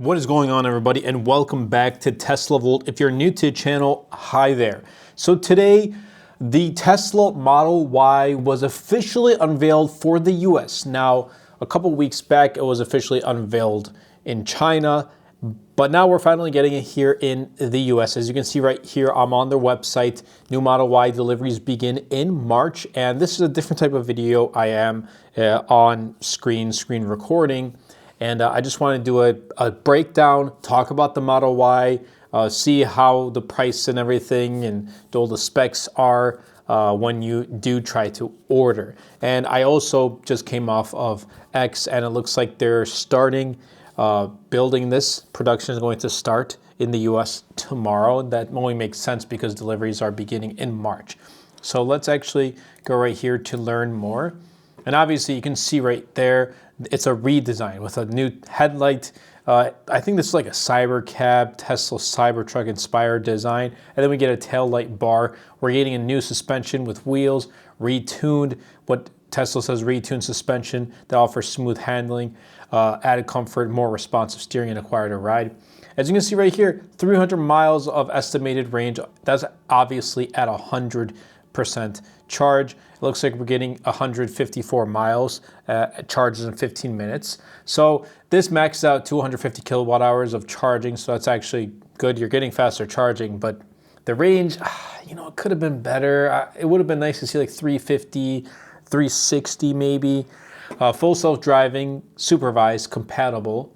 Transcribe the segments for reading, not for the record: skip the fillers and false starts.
What is going on, everybody, and welcome back to Tesla Volt. If you're new to the channel, hi there. So today, the Tesla Model Y was officially unveiled for the US. Now, a couple weeks back, it was officially unveiled in China, but now we're finally getting it here in the US. As you can see right here, I'm on their website. New Model Y deliveries begin in March, and this is a different type of video. I am on screen recording. And I just want to do a breakdown, talk about the Model Y, see how the price and everything and all the specs are when you do try to order. And I also just came off of X, and it looks like they're starting building this. Production is going to start in the US tomorrow. That only makes sense because deliveries are beginning in March. So let's actually go right here to learn more. And obviously you can see right there, it's a redesign with a new headlight. I think this is like a Cybercab, Tesla Cybertruck inspired design. And then we get a tail light bar. We're getting a new suspension with wheels, retuned, what Tesla says retuned suspension that offers smooth handling, added comfort, more responsive steering, and a quieter ride. As you can see right here, 300 miles of estimated range. That's obviously at 100% charge. It looks like we're getting 154 miles charges in 15 minutes. So this maxes out 250 kilowatt hours of charging. So that's actually good. You're getting faster charging, but the range, you know, it could have been better. It would have been nice to see like 350, 360 maybe. Full self-driving, supervised, compatible.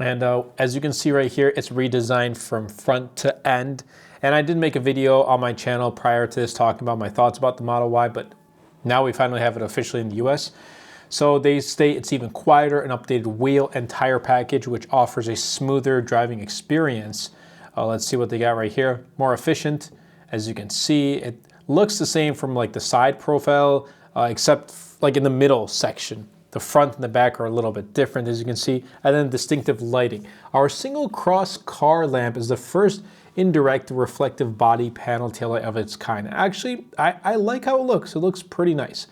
And as you can see right here, it's redesigned from front to end. And I did make a video on my channel prior to this talking about my thoughts about the Model Y, but now we finally have it officially in the US. So they state it's even quieter, an updated wheel and tire package, which offers a smoother driving experience. Let's see what they got right here. More efficient. As you can see, it looks the same from like the side profile, except like in the middle section. The front and the back are a little bit different, as you can see. And then distinctive lighting. Our single cross car lamp is the first indirect reflective body panel taillight of its kind. Actually, I like how it looks. It looks pretty nice.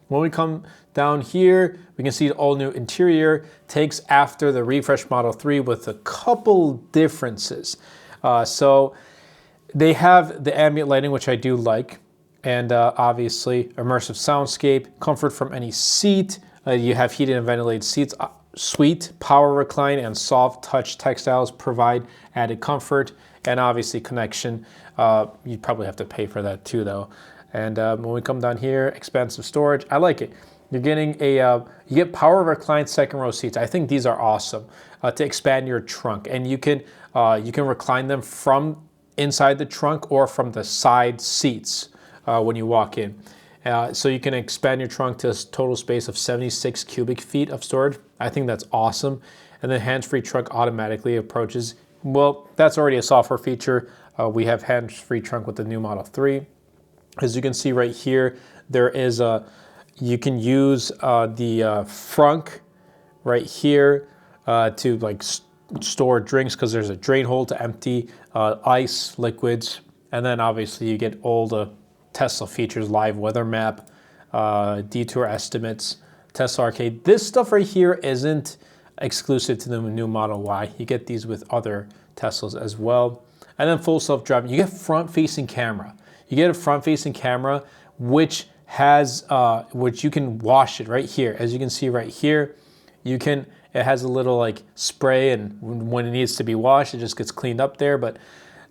When we come down here, we can see the all new interior. Takes after the refreshed Model 3 with a couple differences. So they have the ambient lighting, which I do like. And obviously, immersive soundscape, comfort from any seat. You have heated and ventilated seats. Sweet power recline and soft touch textiles provide added comfort, and obviously connection. You probably have to pay for that too, though. And when we come down here, expansive storage. I like it. You're getting you get power recline second row seats. I think these are awesome to expand your trunk, and you can recline them from inside the trunk or from the side seats when you walk in. So you can expand your trunk to a total space of 76 cubic feet of storage. I think that's awesome. And then hands-free trunk automatically approaches. Well, that's already a software feature. We have hands-free trunk with the new Model 3. As you can see right here, there is you can use the frunk right here to like store drinks, because there's a drain hole to empty ice, liquids. And then obviously you get all the Tesla features, live weather map, detour estimates, Tesla Arcade. This stuff right here isn't exclusive to the new Model Y. You get these with other Teslas as well. And then full self-driving. You get front-facing camera. You get a front-facing camera which has which you can wash it right here. As you can see right here, it has a little like spray, and when it needs to be washed, it just gets cleaned up there. But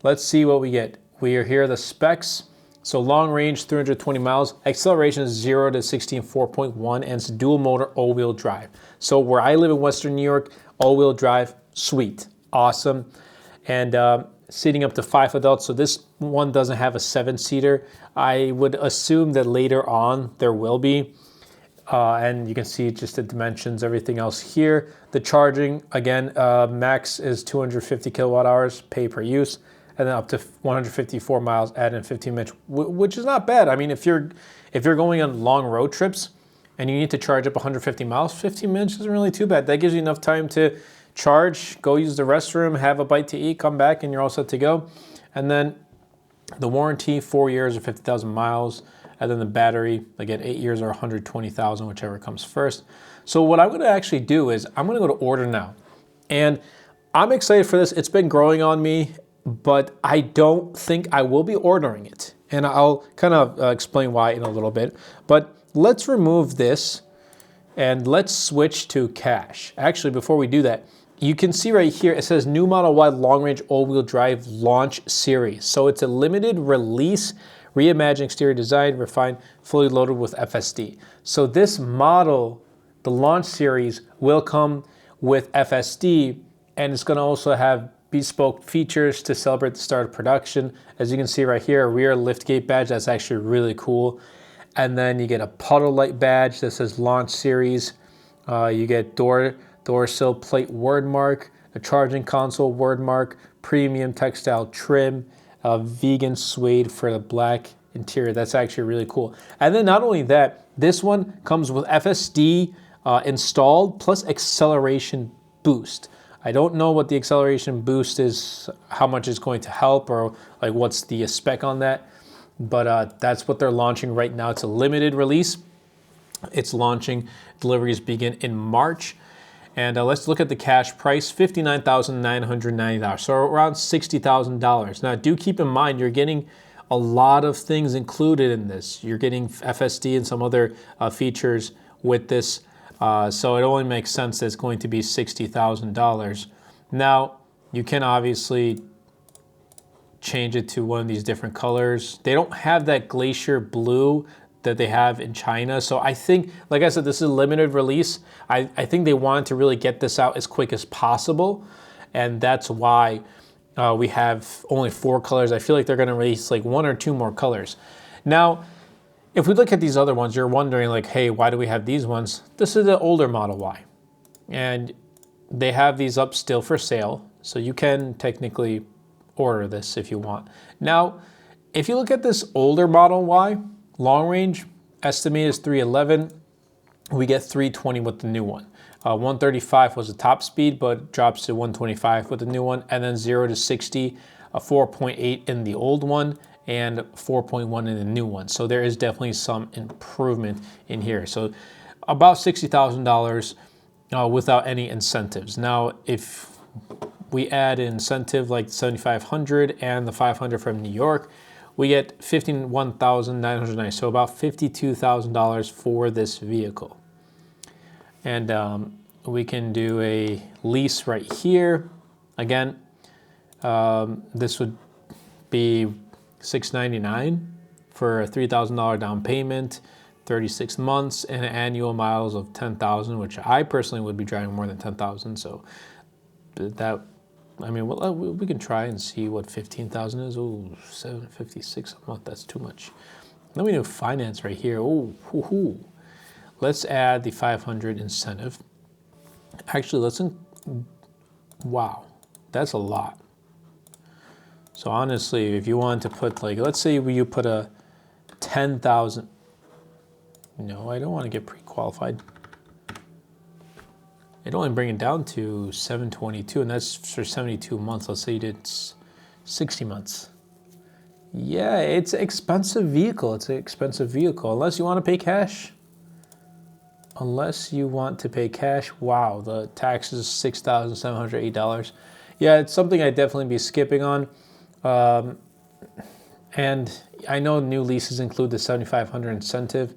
let's see what we get. We are here, the specs. So long range, 320 miles. Acceleration is 0 to 60 in 4.1, and it's dual motor all-wheel drive. So where I live in Western New York, all-wheel drive, sweet, awesome. And seating up to 5 adults. So this one doesn't have a 7-seater. I would assume that later on there will be. And you can see just the dimensions, everything else here. The charging, again, max is 250 kilowatt hours, pay per use. And then up to 154 miles added in 15 minutes, which is not bad. I mean, if you're going on long road trips and you need to charge up 150 miles, 15 minutes isn't really too bad. That gives you enough time to charge, go use the restroom, have a bite to eat, come back, and you're all set to go. And then the warranty, 4 years or 50,000 miles. And then the battery, again, 8 years or 120,000, whichever comes first. So what I'm going to actually do is I'm going to go to order now. And I'm excited for this. It's been growing on me, but I don't think I will be ordering it. And I'll kind of explain why in a little bit. But let's remove this and let's switch to cash. Actually, before we do that, you can see right here, it says New Model Y Long Range All-Wheel Drive Launch Series. So it's a limited release, reimagined exterior design, refined, fully loaded with FSD. So this model, the Launch Series, will come with FSD, and it's gonna also have bespoke features to celebrate the start of production. As you can see right here, a rear liftgate badge, that's actually really cool. And then you get a puddle light badge that says Launch Series. You get door sill plate word mark, a charging console word mark, premium textile trim, vegan suede for the black interior. That's actually really cool. And then not only that, this one comes with FSD installed plus acceleration boost. I don't know what the acceleration boost is, how much it's going to help, or like what's the spec on that. But that's what they're launching right now. It's a limited release. It's launching. Deliveries begin in March. And let's look at the cash price, $59,990, so around $60,000. Now, do keep in mind, you're getting a lot of things included in this. You're getting FSD and some other features with this, so it only makes sense that it's going to be $60,000. Now, you can obviously change it to one of these different colors. They don't have that glacier blue that they have in China. So I think, like I said, this is a limited release. I think they wanted to really get this out as quick as possible. And that's why we have only 4 colors. I feel like they're gonna release like 1 or 2 more colors. Now, if we look at these other ones, you're wondering like, hey, why do we have these ones? This is the older Model Y. And they have these up still for sale. So you can technically order this if you want. Now, if you look at this older Model Y, long range, estimate is 311. We get 320 with the new one. 135 was the top speed, but drops to 125 with the new one. And then 0 to 60, 4.8 in the old one and 4.1 in the new one. So there is definitely some improvement in here. So about $60,000 without any incentives. Now, if we add an incentive like 7,500 and the 500 from New York, we get $51,990, so about $52,000 for this vehicle. And we can do a lease right here. Again, this would be $699 for a $3,000 down payment, 36 months, and annual miles of 10,000, which I personally would be driving more than 10,000. So that, I mean, well, we can try and see what 15,000 is. Oh, 756 a month. That's too much. Then we do finance right here. Oh, let's add the 500 incentive. Actually, wow, that's a lot. So honestly, if you want to put like, let's say you put a 10,000. No, I don't want to get pre-qualified. It'd only bring it down to 722, and that's for 72 months. Let's say you did 60 months. Yeah, it's an expensive vehicle. It's an expensive vehicle, unless you want to pay cash. Unless you want to pay cash, wow, the tax is $6,708. Yeah, it's something I'd definitely be skipping on. And I know new leases include the 7,500 incentive,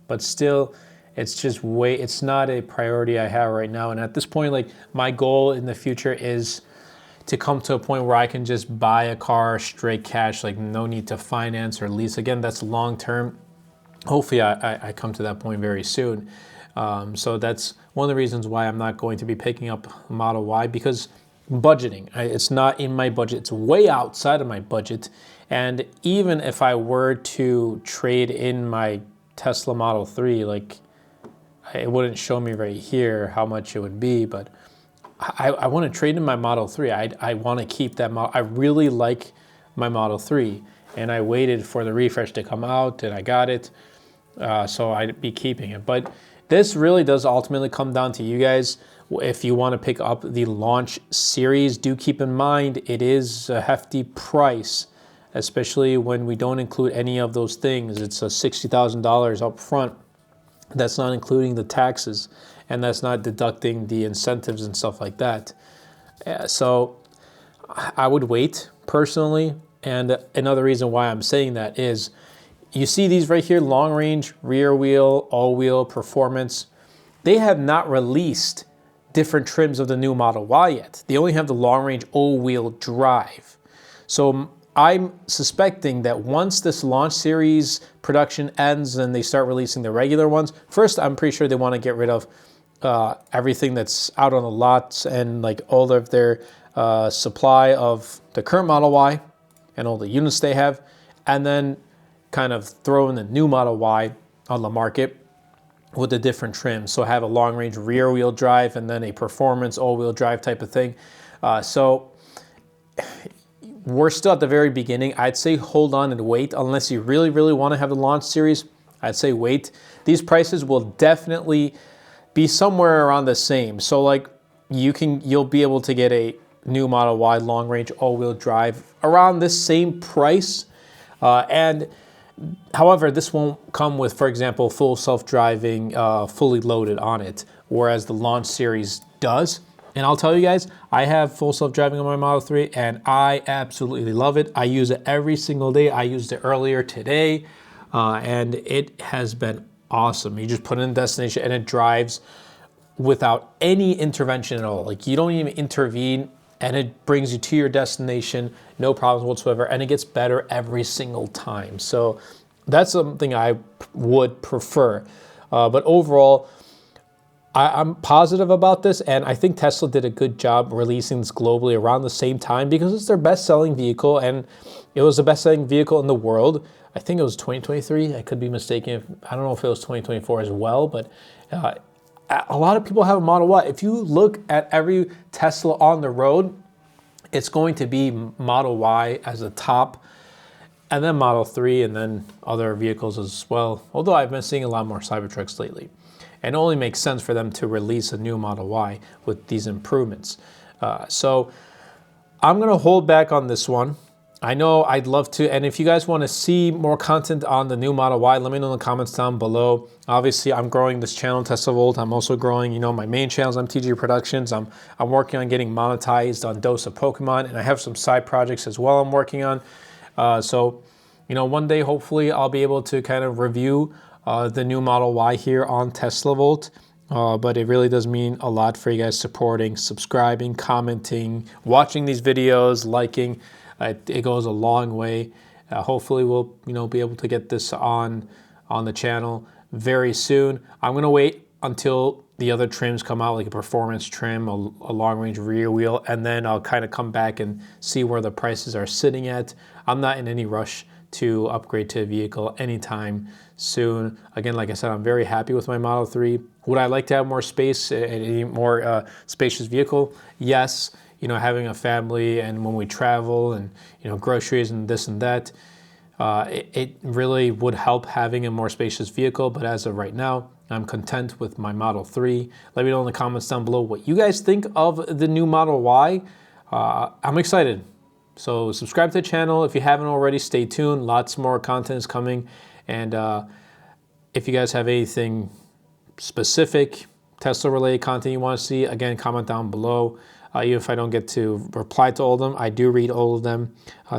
but still, it's just it's not a priority I have right now. And at this point, like, my goal in the future is to come to a point where I can just buy a car straight cash, like no need to finance or lease. Again, that's long term. Hopefully I come to that point very soon. So that's one of the reasons why I'm not going to be picking up Model Y, because budgeting, it's not in my budget. It's way outside of my budget. And even if I were to trade in my Tesla Model 3, like, it wouldn't show me right here how much it would be, but I want to trade in my Model 3. I want to keep that model. I really like my Model 3, and I waited for the refresh to come out, and I got it, so I'd be keeping it. But this really does ultimately come down to you guys. If you want to pick up the Launch Series, do keep in mind it is a hefty price, especially when we don't include any of those things. It's a $60,000 up front. That's not including the taxes, and that's not deducting the incentives and stuff like that. So I would wait personally. And another reason why I'm saying that is you see these right here, long range, rear wheel, all wheel, performance. They have not released different trims of the new Model Y yet. They only have the long range all wheel drive. So I'm suspecting that once this launch series production ends and they start releasing the regular ones, first I'm pretty sure they want to get rid of everything that's out on the lots and like all of their supply of the current Model Y and all the units they have, and then kind of throw in the new Model Y on the market with a different trim. So have a long range rear wheel drive and then a performance all wheel drive type of thing. So we're still at the very beginning. I'd say hold on and wait unless you really, really want to have the launch series. I'd say wait. These prices will definitely be somewhere around the same. So like you'll be able to get a new Model Y long range all wheel drive around this same price. And however, this won't come with, for example, full self-driving, fully loaded on it, whereas the launch series does. And I'll tell you guys, I have full self-driving on my Model 3 and I absolutely love it. I use it every single day. I used it earlier today and it has been awesome. You just put it in destination and it drives without any intervention at all. Like you don't even intervene and it brings you to your destination, no problems whatsoever, and it gets better every single time. So that's something I would prefer. But overall, I'm positive about this, and I think Tesla did a good job releasing this globally around the same time because it's their best-selling vehicle, and it was the best-selling vehicle in the world. I think it was 2023. I could be mistaken. I don't know if it was 2024 as well, but a lot of people have a Model Y. If you look at every Tesla on the road, it's going to be Model Y as the top, and then Model 3, and then other vehicles as well. Although I've been seeing a lot more Cybertrucks lately. And it only makes sense for them to release a new Model Y with these improvements. So I'm gonna hold back on this one. I know I'd love to, and if you guys want to see more content on the new Model Y, let me know in the comments down below. Obviously, I'm growing this channel, Tesla Volt. I'm also growing, my main channels, MTG Productions. I'm working on getting monetized on Dose of Pokemon, and I have some side projects as well I'm working on. So, one day, hopefully, I'll be able to kind of review the new Model Y here on Tesla Volt. But it really does mean a lot for you guys supporting, subscribing, commenting, watching these videos, liking. It goes a long way. Hopefully we'll be able to get this on the channel very soon. I'm gonna wait until the other trims come out, like a performance trim, a long range rear wheel, and then I'll kind of come back and see where the prices are sitting at. I'm not in any rush to upgrade to a vehicle anytime soon. Again, like I said, I'm very happy with my Model 3. Would I like to have more space and a more spacious vehicle? Yes. Having a family and when we travel and, groceries and this and that, it really would help having a more spacious vehicle. But as of right now, I'm content with my Model 3. Let me know in the comments down below what you guys think of the new Model Y. I'm excited. So subscribe to the channel. If you haven't already, stay tuned. Lots more content is coming. And if you guys have anything specific, Tesla-related content you want to see, again, comment down below. Even if I don't get to reply to all of them, I do read all of them.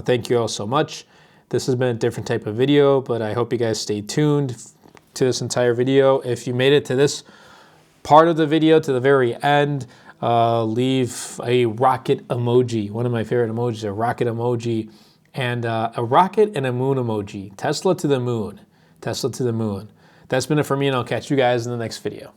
Thank you all so much. This has been a different type of video, but I hope you guys stay tuned to this entire video. If you made it to this part of the video, to the very end, leave a rocket emoji. One of my favorite emojis, a rocket emoji, and a rocket and a moon emoji. Tesla to the moon. Tesla to the moon. That's been it for me, and I'll catch you guys in the next video.